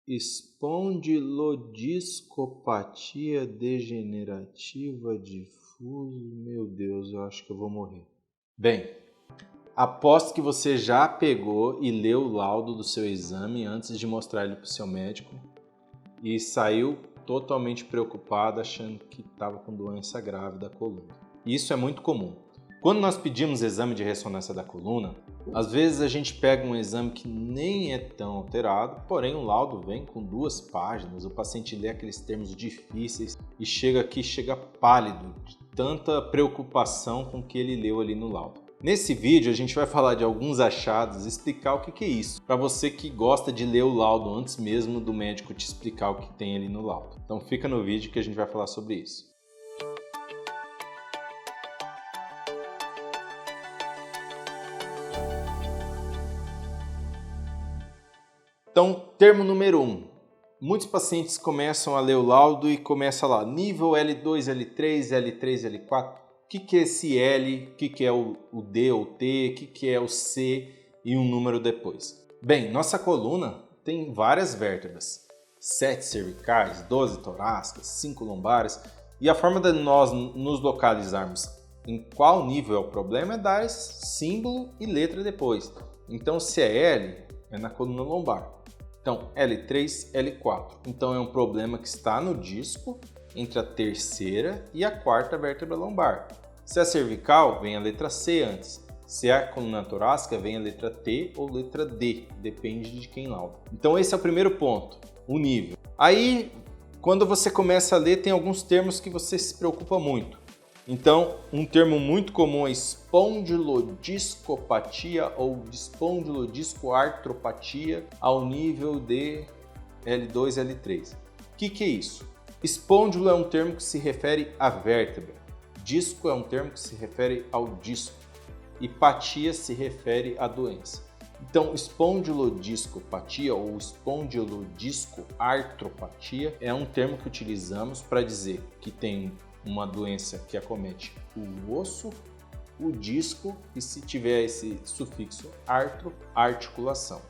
Espondilodiscopatia degenerativa difusa. Meu Deus, eu acho que eu vou morrer. Bem, aposto que você já pegou e leu o laudo do seu exame antes de mostrar ele para o seu médico e saiu totalmente preocupado achando que estava com doença grave da coluna. Isso é muito comum. Quando nós pedimos exame de ressonância da coluna, às vezes a gente pega um exame que nem é tão alterado, porém o laudo vem com 2 páginas, o paciente lê aqueles termos difíceis e chega pálido de tanta preocupação com o que ele leu ali no laudo. Nesse vídeo a gente vai falar de alguns achados e explicar o que é isso, para você que gosta de ler o laudo antes mesmo do médico te explicar o que tem ali no laudo. Então fica no vídeo que a gente vai falar sobre isso. Então, termo número 1. Muitos pacientes começam a ler o laudo e começa lá, nível L2, L3, L3, L4. O que é esse L? O que é o D ou T? O que é o C? E um número depois. Bem, nossa coluna tem várias vértebras. 7 cervicais, 12 torácicas, 5 lombares. E a forma de nós nos localizarmos em qual nível é o problema é dar esse símbolo e letra depois. Então, se é L, é na coluna lombar. Então, L3, L4. Então, é um problema que está no disco entre a terceira e a quarta vértebra lombar. Se é cervical, vem a letra C antes. Se é a coluna torácica, vem a letra T ou letra D, depende de quem lauda. Então, esse é o primeiro ponto, o nível. Aí, quando você começa a ler, tem alguns termos que você se preocupa muito. Então, um termo muito comum é espondilodiscopatia ou espondilodiscoartropatia ao nível de L2, L3. O que é isso? Espôndilo é um termo que se refere à vértebra. Disco é um termo que se refere ao disco. E patia se refere à doença. Então, espondilodiscopatia ou espondilodiscoartropatia é um termo que utilizamos para dizer que tem uma doença que acomete o osso, o disco e, se tiver esse sufixo artro, articulação.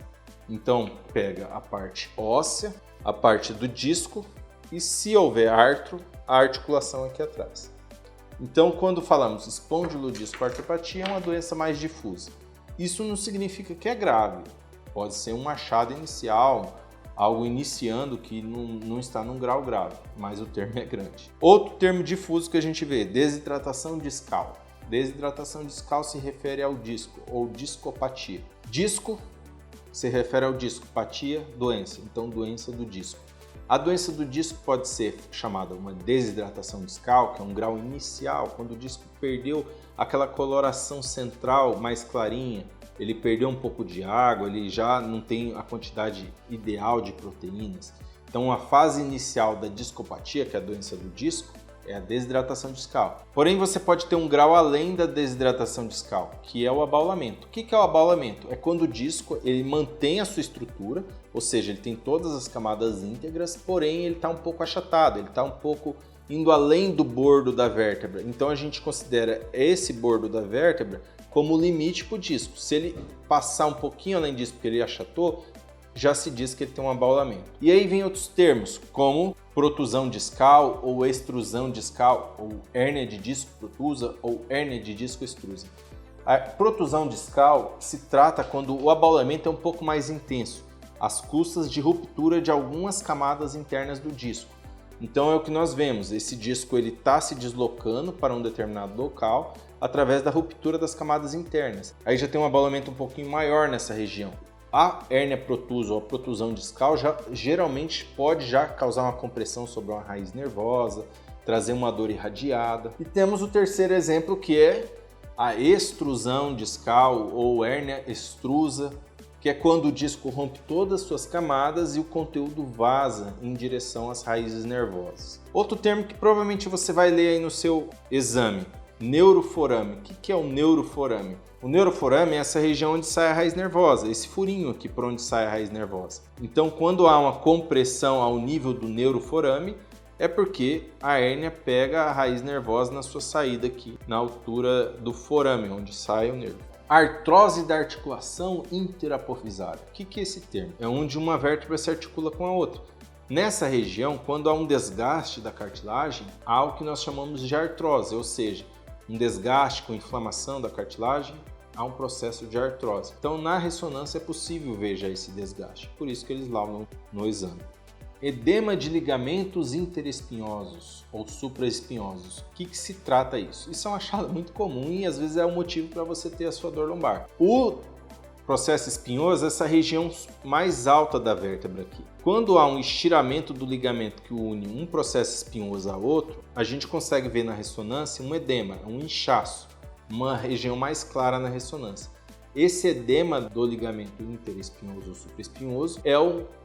Então, pega a parte óssea, a parte do disco e, se houver artro, a articulação aqui atrás. Então, quando falamos espondilodiscoartropatia, é uma doença mais difusa. Isso não significa que é grave. Pode ser um achado inicial, algo iniciando que não está num grau grave, mas o termo é grande. Outro termo difuso que a gente vê, desidratação discal. Desidratação discal se refere ao disco ou discopatia. Disco se refere ao disco, patia, doença, então doença do disco. A doença do disco pode ser chamada uma desidratação discal, que é um grau inicial, quando o disco perdeu aquela coloração central mais clarinha, ele perdeu um pouco de água, ele já não tem a quantidade ideal de proteínas. Então, a fase inicial da discopatia, que é a doença do disco, é a desidratação discal. Porém, você pode ter um grau além da desidratação discal, que é o abaulamento. O que é o abaulamento? É quando o disco ele mantém a sua estrutura, ou seja, ele tem todas as camadas íntegras, porém ele está um pouco achatado, ele está um pouco indo além do bordo da vértebra. Então, a gente considera esse bordo da vértebra como limite para o disco. Se ele passar um pouquinho além disso, porque ele achatou, já se diz que ele tem um abaulamento. E aí vem outros termos, como protusão discal ou extrusão discal, ou hérnia de disco protusa ou hérnia de disco extrusa. A protusão discal se trata quando o abaulamento é um pouco mais intenso, às custas de ruptura de algumas camadas internas do disco. Então é o que nós vemos, esse disco está se deslocando para um determinado local através da ruptura das camadas internas. Aí já tem um abaulamento um pouquinho maior nessa região. A hérnia protusa ou a protusão discal geralmente pode já causar uma compressão sobre uma raiz nervosa, trazer uma dor irradiada. E temos o terceiro exemplo, que é a extrusão discal ou hérnia extrusa, que é quando o disco rompe todas as suas camadas e o conteúdo vaza em direção às raízes nervosas. Outro termo que provavelmente você vai ler aí no seu exame, neuroforame. O que é o neuroforame? O neuroforame é essa região onde sai a raiz nervosa, esse furinho aqui por onde sai a raiz nervosa. Então, quando há uma compressão ao nível do neuroforame, é porque a hérnia pega a raiz nervosa na sua saída aqui, na altura do forame, onde sai o nervo. Artrose da articulação interapofisada. O que é esse termo? É onde uma vértebra se articula com a outra. Nessa região, quando há um desgaste da cartilagem, há o que nós chamamos de artrose, ou seja, um desgaste com inflamação da cartilagem, há um processo de artrose. Então, na ressonância é possível ver já esse desgaste, por isso que eles laudam no exame. Edema de ligamentos interespinhosos ou supraespinhosos. O que se trata isso? Isso é um achado muito comum e às vezes é o motivo para você ter a sua dor lombar. O processo espinhoso é essa região mais alta da vértebra aqui. Quando há um estiramento do ligamento que une um processo espinhoso a outro, a gente consegue ver na ressonância um edema, um inchaço, uma região mais clara na ressonância. Esse edema do ligamento interespinhoso ou supraespinhoso é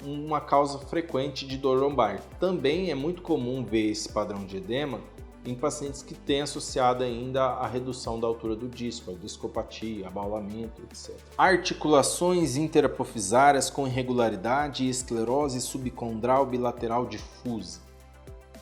uma causa frequente de dor lombar. Também é muito comum ver esse padrão de edema em pacientes que têm associado ainda a redução da altura do disco, a discopatia, abaulamento, etc. Articulações interapofisárias com irregularidade e esclerose subcondral bilateral difusa.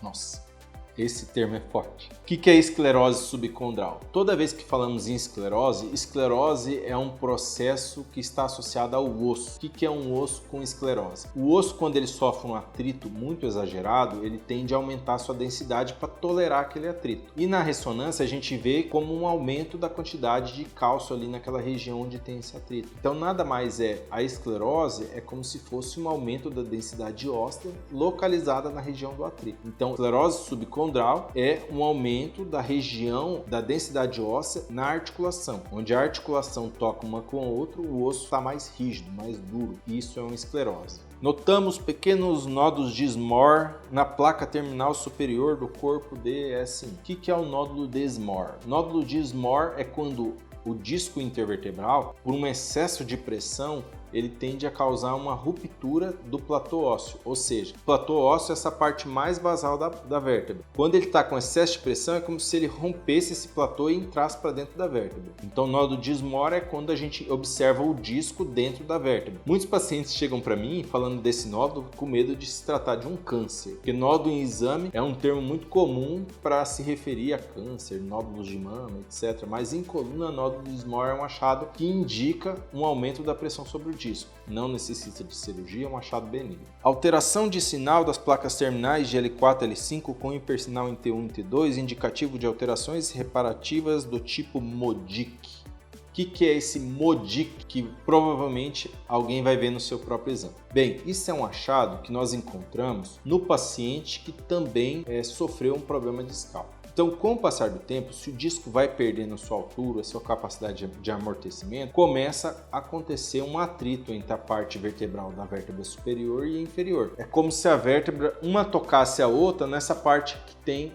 Nossa! Esse termo é forte. O que é esclerose subcondral? Toda vez que falamos em esclerose, esclerose é um processo que está associado ao osso. O que é um osso com esclerose? O osso, quando ele sofre um atrito muito exagerado, ele tende a aumentar a sua densidade para tolerar aquele atrito. E na ressonância a gente vê como um aumento da quantidade de cálcio ali naquela região onde tem esse atrito. Então nada mais é, a esclerose é como se fosse um aumento da densidade óssea localizada na região do atrito. Então, esclerose subcondral é um aumento da região da densidade óssea na articulação, onde a articulação toca uma com a outra, o osso está mais rígido, mais duro. Isso é uma esclerose. Notamos pequenos nódulos de Smore na placa terminal superior do corpo DSI. O que é o nódulo de Smore? Nódulo de Smore é quando o disco intervertebral, por um excesso de pressão, ele tende a causar uma ruptura do platô ósseo, ou seja, o platô ósseo é essa parte mais basal da vértebra. Quando ele está com excesso de pressão, é como se ele rompesse esse platô e entrasse para dentro da vértebra. Então, o nódulo de Smore é quando a gente observa o disco dentro da vértebra. Muitos pacientes chegam para mim falando desse nódulo com medo de se tratar de um câncer, porque nódulo em exame é um termo muito comum para se referir a câncer, nódulos de mama, etc. Mas em coluna, nódulo de Smore é um achado que indica um aumento da pressão sobre o disco. Não necessita de cirurgia, é um achado benigno. Alteração de sinal das placas terminais de L4 e L5 com hipersinal em T1 e T2, indicativo de alterações reparativas do tipo MODIC. O que é esse MODIC que provavelmente alguém vai ver no seu próprio exame? Bem, isso é um achado que nós encontramos no paciente que também sofreu um problema discal. Então, com o passar do tempo, se o disco vai perdendo sua altura, sua capacidade de amortecimento, começa a acontecer um atrito entre a parte vertebral da vértebra superior e inferior. É como se a vértebra, uma tocasse a outra nessa parte que tem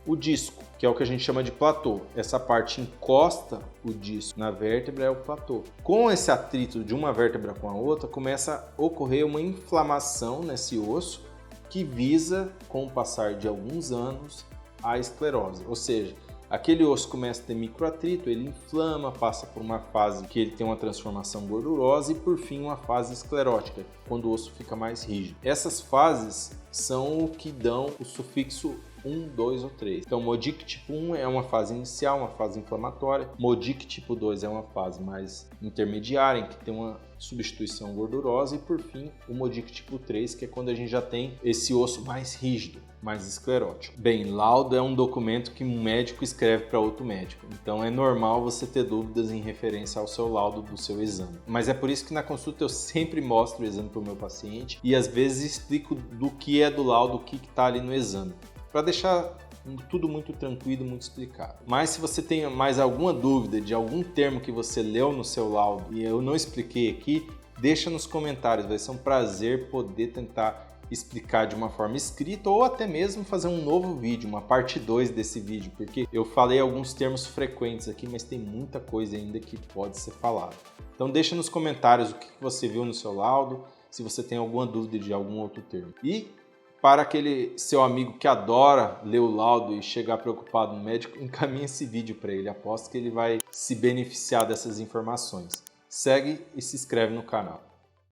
o disco, que é o que a gente chama de platô. Essa parte encosta o disco na vértebra, é o platô. Com esse atrito de uma vértebra com a outra, começa a ocorrer uma inflamação nesse osso que visa, com o passar de alguns anos, a esclerose, ou seja, aquele osso começa a ter microatrito, ele inflama, passa por uma fase que ele tem uma transformação gordurosa e por fim uma fase esclerótica, quando o osso fica mais rígido. Essas fases são o que dão o sufixo 1, 2 ou 3. Então, MODIC tipo 1 é uma fase inicial, uma fase inflamatória. MODIC tipo 2 é uma fase mais intermediária, em que tem uma substituição gordurosa. E, por fim, o MODIC tipo 3, que é quando a gente já tem esse osso mais rígido, mais esclerótico. Bem, laudo é um documento que um médico escreve para outro médico. Então, é normal você ter dúvidas em referência ao seu laudo do seu exame. Mas é por isso que na consulta eu sempre mostro o exame para o meu paciente e, às vezes, explico do que é do laudo, o que está ali no exame, para deixar tudo muito tranquilo, muito explicado. Mas se você tem mais alguma dúvida de algum termo que você leu no seu laudo e eu não expliquei aqui, deixa nos comentários, vai ser um prazer poder tentar explicar de uma forma escrita ou até mesmo fazer um novo vídeo, uma parte 2 desse vídeo, porque eu falei alguns termos frequentes aqui, mas tem muita coisa ainda que pode ser falada. Então deixa nos comentários o que você viu no seu laudo, se você tem alguma dúvida de algum outro termo. E para aquele seu amigo que adora ler o laudo e chegar preocupado no médico, encaminhe esse vídeo para ele. Aposto que ele vai se beneficiar dessas informações. Segue e se inscreve no canal.